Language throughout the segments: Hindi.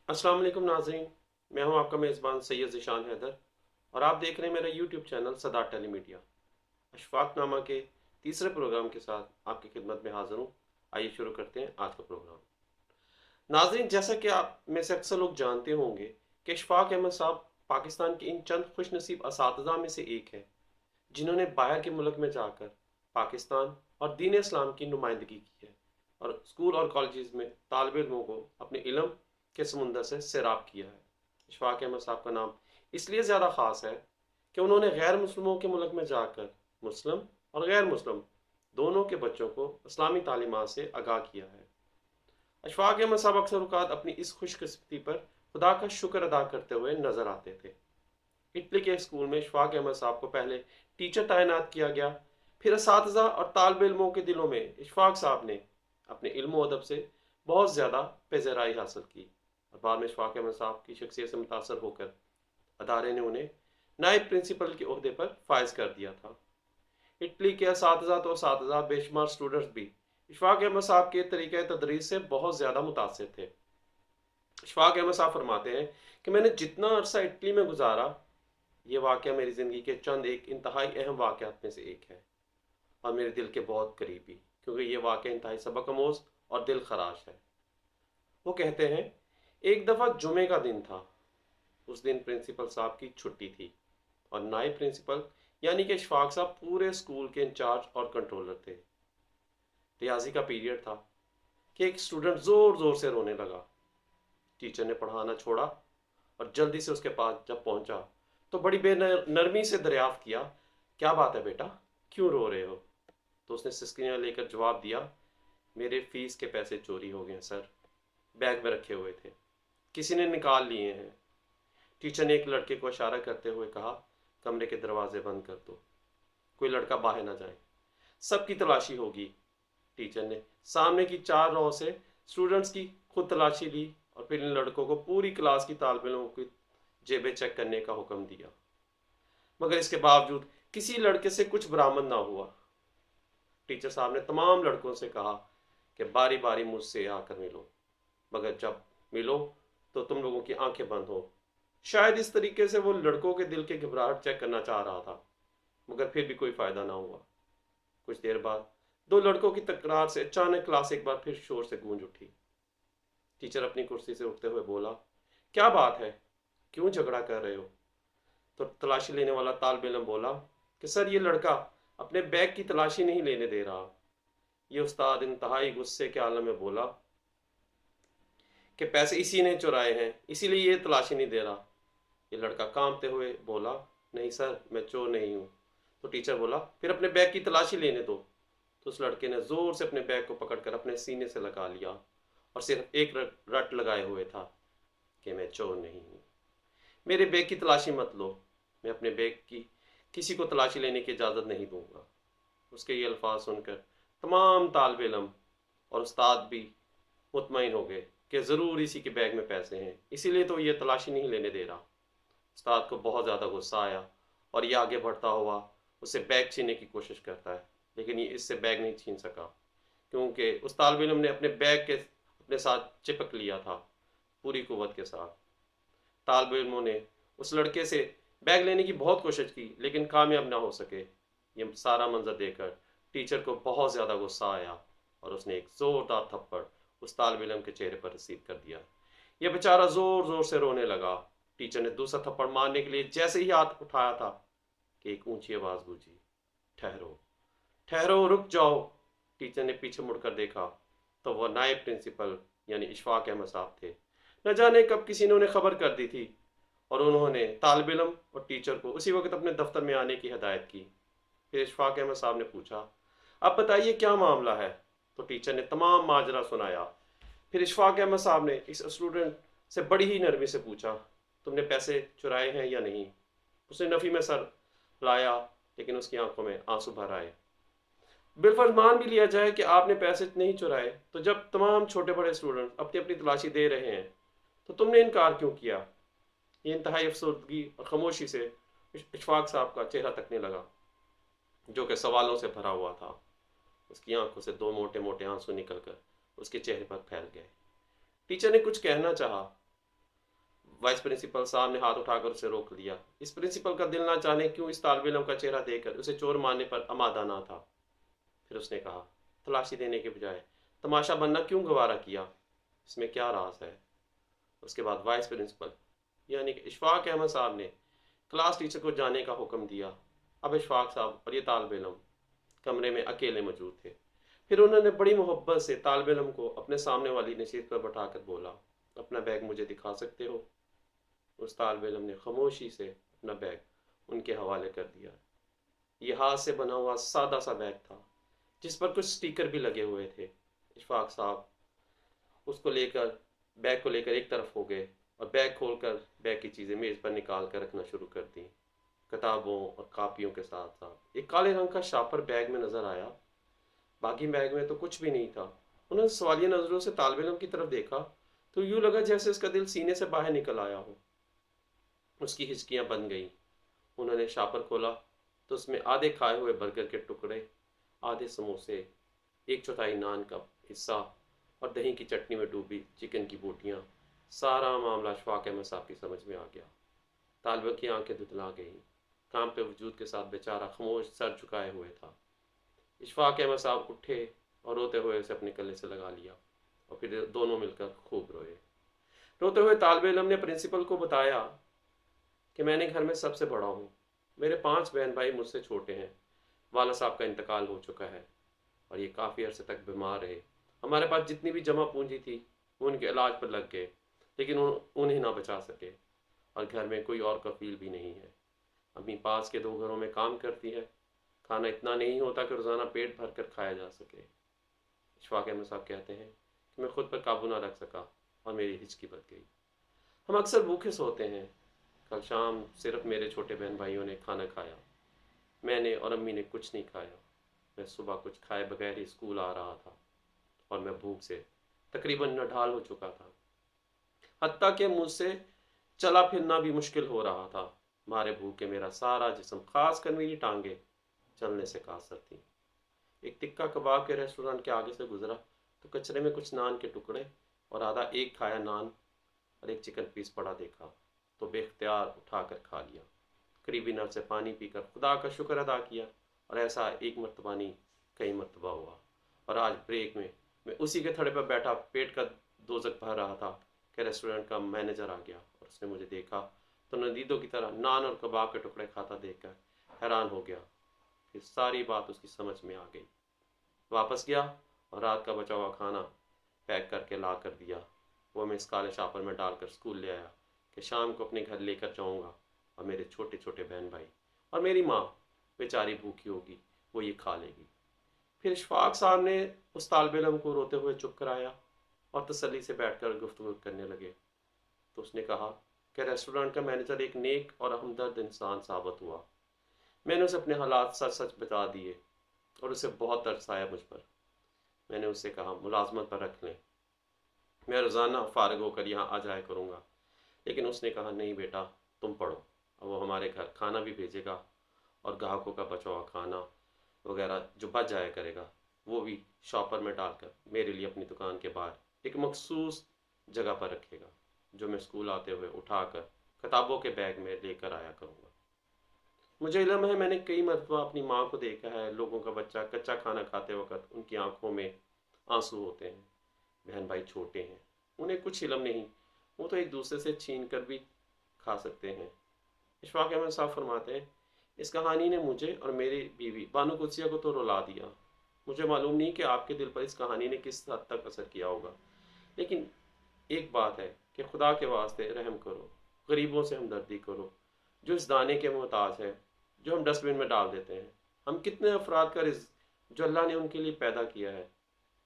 अस्सलाम वालेकुम नाज़रीन। मैं हूं आपका मेज़बान सैयद ज़ीशान हैदर और आप देख रहे हैं मेरा यूट्यूब चैनल सदार टेलीमीडिया। अशफाकनामा के तीसरे प्रोग्राम के साथ आपकी खिदमत में हाज़िर हूं। आइए शुरू करते हैं आज का प्रोग्राम। नाज़रीन, जैसा कि आप में से अक्सर लोग जानते होंगे कि अशफाक अहमद साहब पाकिस्तान के इन चंद खुशनसीब असातिज़ा में से एक है जिन्होंने बाहर के मुल्क में जाकर पाकिस्तान और दीन इस्लाम की नुमाइंदगी की है और स्कूल और कॉलेजेस में तालब इल्मों को अपने इल्म के समुंदर से सैराब किया है। इशफाक अहमद साहब का नाम इसलिए ज़्यादा ख़ास है कि उन्होंने गैर मुस्लिमों के मुल्क में जाकर मुस्लिम और गैर मुस्लिम दोनों के बच्चों को इस्लामी तालीमात से आगाह किया है। अशफाक अहमद साहब अक्सर औक़ात अपनी इस खुशकिस्मती पर खुदा का शुक्र अदा करते हुए नजर आते थे। इटली के स्कूल में इशफाक अहमद साहब को पहले टीचर तैनात किया गया, फिर असातिज़ा और तालिब इल्मों के दिलों में इशफाक साहब ने अपने इल्म अदब से बहुत ज़्यादा पेजराई हासिल की और बाद में इशफाक अहमद साहब की शख्सियत से मुतासर होकर अदारे ने उन्हें नायब प्रिंसिपल के ओहदे पर फायज कर दिया था। इटली के असातिज़ा तो असातिज़ा बेशुमार स्टूडेंट्स भी इशफाक अहमद साहब के तरीक़े तदरीस से बहुत ज़्यादा मुतासर थे। इशफाक अहमद साहब फरमाते हैं कि मैंने जितना अरसा इटली में गुजारा, ये वाक़या मेरी ज़िंदगी के चंद एक इंतहाई अहम वाक़यात में से एक है और मेरे दिल के बहुत करीबी, क्योंकि ये वाक़या इंतहाई सबक आमोज़ और दिल खराश है। वो कहते हैं, एक दफ़ा जुमे का दिन था। उस दिन प्रिंसिपल साहब की छुट्टी थी और नायब प्रिंसिपल यानी कि इशफाक साहब पूरे स्कूल के इंचार्ज और कंट्रोलर थे। रियाजी का पीरियड था कि एक स्टूडेंट ज़ोर ज़ोर से रोने लगा। टीचर ने पढ़ाना छोड़ा और जल्दी से उसके पास जब पहुंचा तो बड़ी बेनरमी से दरियाफ्त किया, क्या बात है बेटा, क्यों रो रहे हो? तो उसने सिसकियां लेकर जवाब दिया, मेरे फीस के पैसे चोरी हो गए सर, बैग में रखे हुए थे, किसी ने निकाल लिए हैं। टीचर ने एक लड़के को इशारा करते हुए कहा, कमरे के दरवाजे बंद कर दो, कोई लड़का बाहर ना जाए, सबकी तलाशी होगी। टीचर ने सामने की 4 रो से स्टूडेंट्स की खुद तलाशी ली और फिर इन लड़कों को पूरी क्लास की तालिब इल्मों की जेबें चेक करने का हुक्म दिया, मगर इसके बावजूद किसी लड़के से कुछ बरामद ना हुआ। टीचर साहब ने तमाम लड़कों से कहा कि बारी बारी मुझसे आकर मिलो, मगर जब मिलो तो तुम लोगों की आंखें बंद हो। शायद इस तरीके से वो लड़कों के दिल की घबराहट चेक करना चाह रहा था, मगर फिर भी कोई फायदा ना हुआ। कुछ देर बाद 2 लड़कों की तकरार से अचानक क्लास एक बार फिर शोर से गूंज उठी। टीचर अपनी कुर्सी से उठते हुए बोला, क्या बात है, क्यों झगड़ा कर रहे हो? तो तलाशी लेने वाला तालिब इल्म बोला कि सर, ये लड़का अपने बैग की तलाशी नहीं लेने दे रहा। ये उस्ताद इंतहाई गुस्से के आलम में बोला कि पैसे इसी ने चुराए हैं, इसीलिए ये तलाशी नहीं दे रहा। ये लड़का कांपते हुए बोला, नहीं सर, मैं चोर नहीं हूँ। तो टीचर बोला, फिर अपने बैग की तलाशी लेने दो। तो उस लड़के ने जोर से अपने बैग को पकड़कर अपने सीने से लगा लिया और सिर्फ एक रट लगाए हुए था कि मैं चोर नहीं हूँ, मेरे बैग की तलाशी मत लो, मैं अपने बैग की किसी को तलाशी लेने की इजाज़त नहीं दूंगा। उसके ये अल्फाज सुनकर तमाम तालिब इल्म और उस्ताद भी मुतमईन हो गए कि ज़रूर इसी के बैग में पैसे हैं, इसीलिए तो ये तलाशी नहीं लेने दे रहा। उस्ताद को बहुत ज़्यादा गुस्सा आया और ये आगे बढ़ता हुआ उससे बैग छीनने की कोशिश करता है, लेकिन ये इससे बैग नहीं छीन सका क्योंकि उस तालिब इल्म ने अपने बैग के अपने साथ चिपक लिया था पूरी कुव्वत के साथ। तालिब इल्मों ने उस लड़के से बैग लेने की बहुत कोशिश की लेकिन कामयाब ना हो सके। ये सारा मंजर देखकर टीचर को बहुत ज़्यादा गुस्सा आया और उसने एक ज़ोरदार थप्पड़ उस तालिब इल्म के चेहरे पर रसीद कर दिया। यह बेचारा ज़ोर ज़ोर से रोने लगा। टीचर ने दूसरा थप्पड़ मारने के लिए जैसे ही हाथ उठाया था कि एक ऊंची आवाज़ गूंजी, ठहरो, ठहरो, रुक जाओ। टीचर ने पीछे मुड़कर देखा तो वह नायब प्रिंसिपल यानी इशफाक अहमद साहब थे। न जाने कब किसी ने उन्हें खबर कर दी थी और उन्होंने तालिब इल्म और टीचर को उसी वक्त अपने दफ्तर में आने की हदायत की। फिर इशफाक अहमद साहब ने पूछा, अब बताइए क्या मामला है? तो टीचर ने तमाम माजरा सुनाया। फिर इशफाक अहमद साहब ने इस स्टूडेंट से बड़ी ही नरमी से पूछा, तुमने पैसे चुराए हैं या नहीं? उसने नफ़ी में सर लाया लेकिन उसकी आंखों में आंसू भर आए। बिलफर्ज मान भी लिया जाए कि आपने पैसे नहीं चुराए, तो जब तमाम छोटे बड़े स्टूडेंट अपनी अपनी तलाशी दे रहे हैं तो तुमने इनकार क्यों किया? ये इंतहाई अफसरदगी और खामोशी से इशफाक साहब का चेहरा तकने लगा जो कि सवालों से भरा हुआ था। उसकी आंखों से 2 मोटे मोटे आंसू निकलकर उसके चेहरे पर फैल गए। टीचर ने कुछ कहना चाहा वाइस प्रिंसिपल साहब ने हाथ उठाकर उसे रोक लिया। इस प्रिंसिपल का दिल ना जाने क्यों इस तालिब इल्म का चेहरा देखकर उसे चोर मारने पर आमादा ना था। फिर उसने कहा, तलाशी देने के बजाय तमाशा बनना क्यों गवारा किया, इसमें क्या राज है। उसके बाद वाइस प्रिंसिपल यानी कि इशफाक अहमद साहब ने क्लास टीचर को जाने का हुक्म दिया। अब इशफाक साहब और ये तालिब इल्म कमरे में अकेले मौजूद थे। फिर उन्होंने बड़ी मोहब्बत से तालिब इल्म को अपने सामने वाली नशीद पर बैठाकर बोला, अपना बैग मुझे दिखा सकते हो। उस तालिब इल्म ने खामोशी से अपना बैग उनके हवाले कर दिया। ये हाथ से बना हुआ सादा सा बैग था जिस पर कुछ स्टिकर भी लगे हुए थे। इशफाक साहब उसको लेकर बैग को लेकर एक तरफ हो गए और बैग खोलकर बैग की चीज़ें मेज़ पर निकाल कर रखना शुरू कर दी। किताबों और कापियों के साथ साथ एक काले रंग का शापर बैग में नजर आया। बाकी बैग में तो कुछ भी नहीं था। उन्होंने सवालिया नजरों से तालिब इल्म की तरफ देखा तो यूं लगा जैसे उसका दिल सीने से बाहर निकल आया हो। उसकी हिचकियां बन गईं। उन्होंने शापर खोला तो उसमें आधे खाए हुए बर्गर के टुकड़े, आधे समोसे, एक चौथाई नान का हिस्सा और दही की चटनी में डूबी चिकन की बोटियां। सारा मामला इशफाक अहमद साहब की समझ में आ गया। तालिबा की आंखें दुतला गईं। काम पे वजूद के साथ बेचारा खामोश सर झुकाए हुए था। इशफाक अहमद साहब उठे और रोते हुए उसे अपने गले से लगा लिया और फिर दोनों मिलकर खूब रोए। रोते हुए तालिब इल्म ने प्रिंसिपल को बताया कि मैंने घर में सबसे बड़ा हूँ, मेरे 5 बहन भाई मुझसे छोटे हैं, वाला साहब का इंतकाल हो चुका है और ये काफ़ी अरसे तक बीमार रहे। हमारे पास जितनी भी जमा पूंजी थी वो उनके इलाज पर लग गए, लेकिन उन्हें ना बचा सके और घर में कोई और कफील भी नहीं है। अम्मी पास के 2 घरों में काम करती है, खाना इतना नहीं होता कि रोज़ाना पेट भर कर खाया जा सके। इशफाक अहमद साहब कहते हैं कि मैं खुद पर काबू ना रख सका और मेरी हिचकी बच गई। हम अक्सर भूखे सोते हैं। कल शाम सिर्फ मेरे छोटे बहन भाइयों ने खाना खाया, मैंने और अम्मी ने कुछ नहीं खाया। मैं सुबह कुछ खाए बगैर ही स्कूल आ रहा था और मैं भूख से तकरीबन नढाल हो चुका था, हत्ता कि मुझसे चला फिरना भी मुश्किल हो रहा था। मारे भूखे मेरा सारा जिस्म, खास कर मेरी टांगे, चलने से कासर थी। एक टिक्का कबाब के रेस्टोरेंट के आगे से गुजरा तो कचरे में कुछ नान के टुकड़े और आधा एक खाया नान और एक चिकन पीस पड़ा देखा तो बेख्तियार उठाकर खा लिया। करीबी नल से पानी पीकर खुदा का शुक्र अदा किया और ऐसा एक मरतबा नहीं कई मरतबा हुआ। और आज ब्रेक में मैं उसी के थड़े पर बैठा पेट का दोजक भर रहा था कि रेस्टोरेंट का मैनेजर आ गया और उसने मुझे देखा तो नदीदों की तरह नान और कबाब के टुकड़े खाता देखकर हैरान हो गया। फिर सारी बात उसकी समझ में आ गई। वापस गया और रात का बचा हुआ खाना पैक करके ला कर दिया। वो मैं इस काले शापर में डालकर स्कूल ले आया कि शाम को अपने घर लेकर जाऊंगा और मेरे छोटे छोटे बहन भाई और मेरी माँ बेचारी भूखी होगी, वो ये खा लेगी। फिर इशफाक साहब ने उस तालिब इल्म को रोते हुए चुप कराया और तसल्ली से बैठकर गुफ्तगू करने लगे। तो उसने कहा कि रेस्टोरेंट का मैनेजर एक नेक और हमदर्द इंसान साबित हुआ। मैंने उसे अपने हालात सच सच बता दिए और उसे बहुत तरस आया मुझ पर। मैंने उससे कहा मुलाजमत पर रख लें, मैं रोज़ाना फारिग होकर यहाँ आ जाया करूँगा। लेकिन उसने कहा नहीं बेटा, तुम पढ़ो। अब वो हमारे घर खाना भी भेजेगा और ग्राहकों का बचा हुआ खाना वगैरह जो बच जाया करेगा वो भी शॉपर में डालकर मेरे लिए अपनी दुकान के बाहर एक मखसूस जगह पर रखेगा, जो मैं स्कूल आते हुए उठाकर किताबों के बैग में लेकर आया करूँगा। मुझे इल्म है, मैंने कई मरतबा अपनी माँ को देखा है, लोगों का बच्चा कच्चा खाना खाते वक्त उनकी आंखों में आंसू होते हैं। बहन भाई छोटे हैं, उन्हें कुछ इल्म नहीं, वो तो एक दूसरे से छीन कर भी खा सकते हैं। इशफाक अहमद साहब फरमाते हैं, इस कहानी ने मुझे और मेरी बीवी बानो कुदसिया को तो रुला दिया। मुझे मालूम नहीं कि आपके दिल पर इस कहानी ने किस हद तक असर किया होगा, लेकिन एक बात है कि खुदा के वास्ते रहम करो, गरीबों से हमदर्दी करो, जो इस दाने के मोहताज है जो हम डस्टबिन में डाल देते हैं। हम कितने अफराद का रिज़्क जो अल्लाह ने उनके लिए पैदा किया है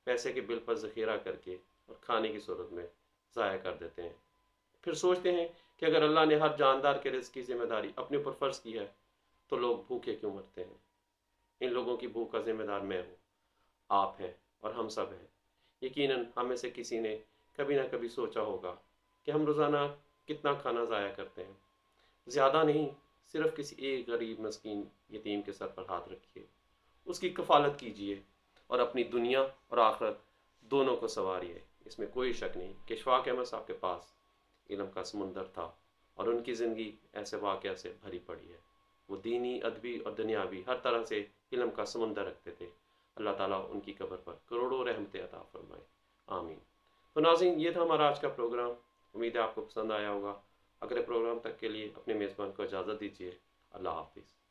पैसे के बिल पर ज़ख़ीरा करके और खाने की सूरत में ज़ाया कर देते हैं। फिर सोचते हैं कि अगर अल्लाह ने हर जानदार के रिज़्क की जिम्मेदारी अपने ऊपर फ़र्ज़ की है तो लोग भूखे क्यों मरते हैं। इन लोगों की भूख का जिम्मेदार मैं हूँ, आप हैं और हम सब हैं। यकीनन हम में से किसी ने कभी ना कभी सोचा होगा कि हम रोज़ाना कितना खाना ज़ाया करते हैं। ज़्यादा नहीं, सिर्फ किसी एक गरीब मस्कीन यतीम के सर पर हाथ रखिए, उसकी कफालत कीजिए और अपनी दुनिया और आखिरत दोनों को संवारिए। इसमें कोई शक नहीं कि इशफाक अहमद साहब के पास इल्म का समुंदर था और उनकी ज़िंदगी ऐसे वाक़या से भरी पड़ी है। वो दीनी, अदबी और दुनियावी हर तरह से इल्म का समुंदर रखते थे। अल्लाह ताला उनकी कब्र पर करोड़ों रहमतें अता फरमाए। आमीन। तो नाज़रीन, ये था हमारा आज का प्रोग्राम। उम्मीद है आपको पसंद आया होगा। अगले प्रोग्राम तक के लिए अपने मेज़बान को इजाज़त दीजिए। अल्लाह हाफ़िज़।